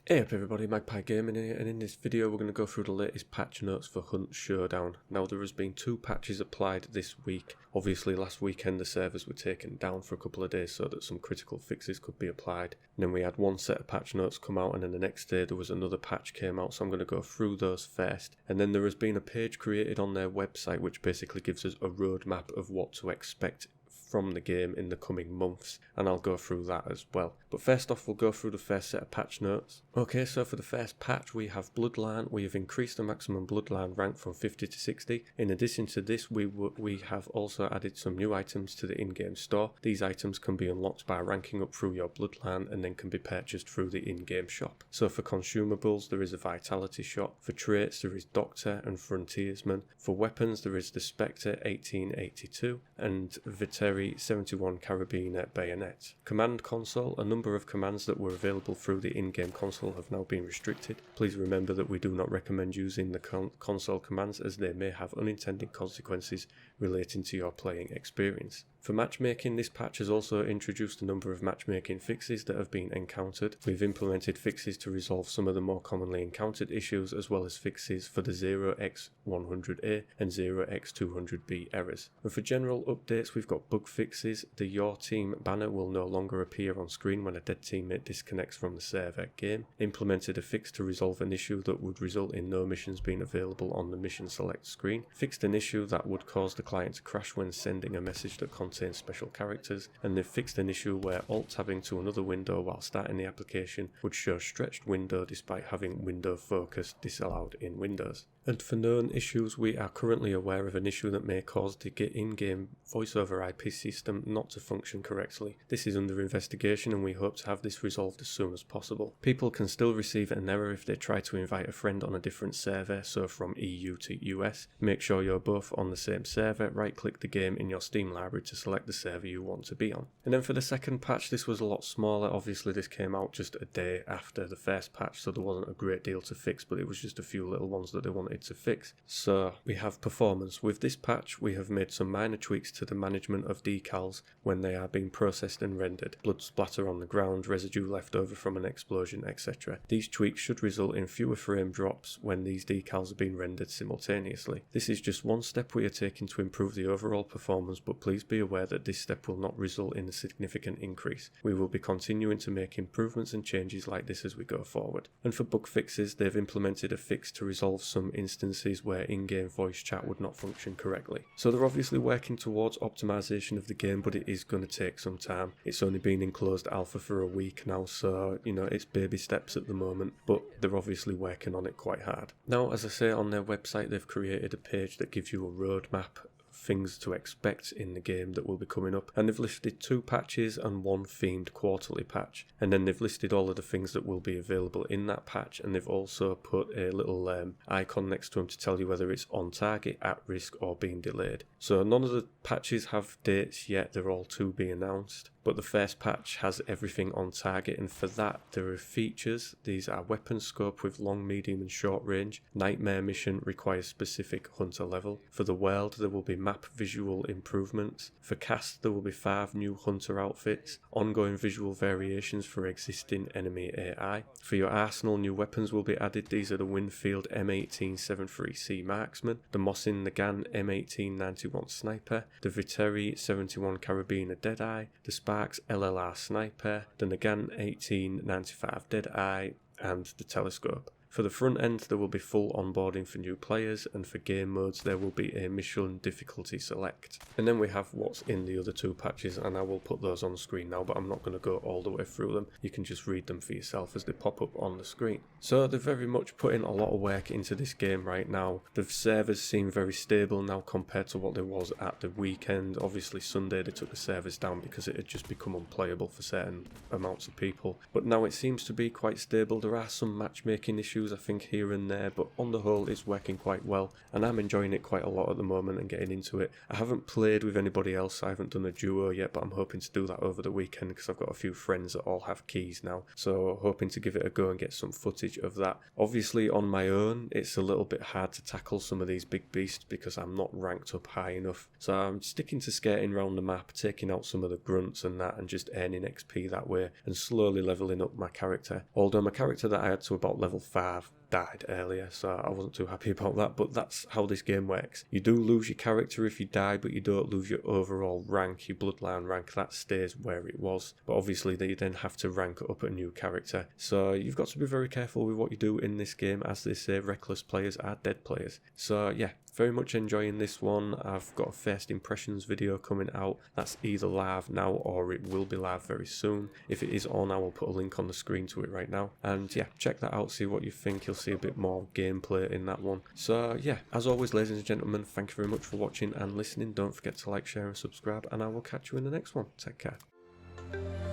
Hey up everybody, Magpie Gaming here, and in this video we're going to go through the latest patch notes for Hunt Showdown. Now there has been 2 patches applied this week. Obviously last weekend the servers were taken down for a couple of days so that some critical fixes could be applied. And then we had one set of patch notes come out, and then the next day there was another patch came out, so I'm going to go through those first. And then there has been a page created on their website which basically gives us a roadmap of what to expect from the game in the coming months, and I'll go through that as well. But first off, we'll go through the first set of patch notes. Okay, so for the first patch we have Bloodline. We have increased the maximum Bloodline rank from 50 to 60. In addition to this, we have also added some new items to the in-game store. These items can be unlocked by ranking up through your Bloodline and then can be purchased through the in-game shop. So for consumables there is a Vitality Shot, for traits there is Doctor and Frontiersman, for weapons there is the Spectre 1882 and Viteri 71 Carabiner Bayonet. Command console, a number of commands that were available through the in-game console have now been restricted. Please remember that we do not recommend using the console commands as they may have unintended consequences relating to your playing experience. For matchmaking, this patch has also introduced a number of matchmaking fixes that have been encountered. We've implemented fixes to resolve some of the more commonly encountered issues, as well as fixes for the 0x100A and 0x200B errors. And for general updates, we've got bug fixes. The Your Team banner will no longer appear on screen when a dead teammate disconnects from the server game. Implemented a fix to resolve an issue that would result in no missions being available on the mission select screen. Fixed an issue that would cause the client to crash when sending a message that contains special characters, and they've fixed an issue where alt-tabbing to another window while starting the application would show stretched window despite having window focus disallowed in Windows. And for known issues, we are currently aware of an issue that may cause the in-game voice over IP system not to function correctly. This is under investigation and we hope to have this resolved as soon as possible. People can still receive an error if they try to invite a friend on a different server, so from EU to US. Make sure you're both on the same server, right click the game in your Steam library to select the server you want to be on. And then for the second patch, this was a lot smaller. Obviously this came out just a day after the first patch, so there wasn't a great deal to fix, but it was just a few little ones that they wanted to fix. So we have performance. With this patch we have made some minor tweaks to the management of decals when they are being processed and rendered. Blood splatter on the ground, residue left over from an explosion, etc. These tweaks should result in fewer frame drops when these decals are being rendered simultaneously. This is just one step we are taking to improve the overall performance, but please be aware that this step will not result in a significant increase. We will be continuing to make improvements and changes like this as we go forward. And for bug fixes, they've implemented a fix to resolve some instances where in-game voice chat would not function correctly. So they're obviously working towards optimization of the game, but it is going to take some time. It's only been in closed alpha for a week now, so it's baby steps at the moment, but they're obviously working on it quite hard. Now, as I say, on their website they've created a page that gives you a roadmap, things to expect in the game that will be coming up, and they've listed 2 patches and 1 themed quarterly patch, and then they've listed all of the things that will be available in that patch, and they've also put a little icon next to them to tell you whether it's on target, at risk or being delayed. So none of the patches have dates yet, they're all to be announced. But the first patch has everything on target, and for that there are features. These are weapon scope with long, medium and short range. Nightmare mission requires specific hunter level. For the world there will be map visual improvements. For cast there will be 5 new hunter outfits. Ongoing visual variations for existing enemy AI. For your arsenal, new weapons will be added. These are the Winfield M1873C Marksman, the Mosin Nagant M1891 Sniper, the Viteri 71 Carabiner Deadeye, the Sparks LLR Sniper, the Nagant 1895 Deadeye, and the Telescope. For the front end there will be full onboarding for new players, and for game modes there will be a mission difficulty select. And then we have what's in the other 2 patches, and I will put those on the screen now, but I'm not going to go all the way through them. You can just read them for yourself as they pop up on the screen. So they're very much putting a lot of work into this game right now. The servers seem very stable now compared to what there was at the weekend. Obviously Sunday they took the servers down because it had just become unplayable for certain amounts of people, but now it seems to be quite stable. There are some matchmaking issues issues I think here and there, but on the whole it's working quite well, and I'm enjoying it quite a lot at the moment and getting into it. I haven't played with anybody else, I haven't done a duo yet, but I'm hoping to do that over the weekend because I've got a few friends that all have keys now, so hoping to give it a go and get some footage of that. Obviously on my own it's a little bit hard to tackle some of these big beasts because I'm not ranked up high enough, so I'm sticking to skating around the map, taking out some of the grunts and that, and just earning XP that way and slowly leveling up my character. Although my character that I had to about level 5 died earlier, so I wasn't too happy about that, but that's how this game works. You do lose your character if you die, but you don't lose your overall rank, your bloodline rank, that stays where it was. But obviously you then have to rank up a new character, so you've got to be very careful with what you do in this game. As they say, reckless players are dead players. So yeah, very much enjoying this one. I've got a first impressions video coming out. That's either live now or it will be live very soon. If it is on, I will put a link on the screen to it right now. And yeah, check that out, see what you think. You'll see a bit more gameplay in that one. So yeah, as always, ladies and gentlemen, thank you very much for watching and listening. Don't forget to like, share and subscribe, and I will catch you in the next one. Take care.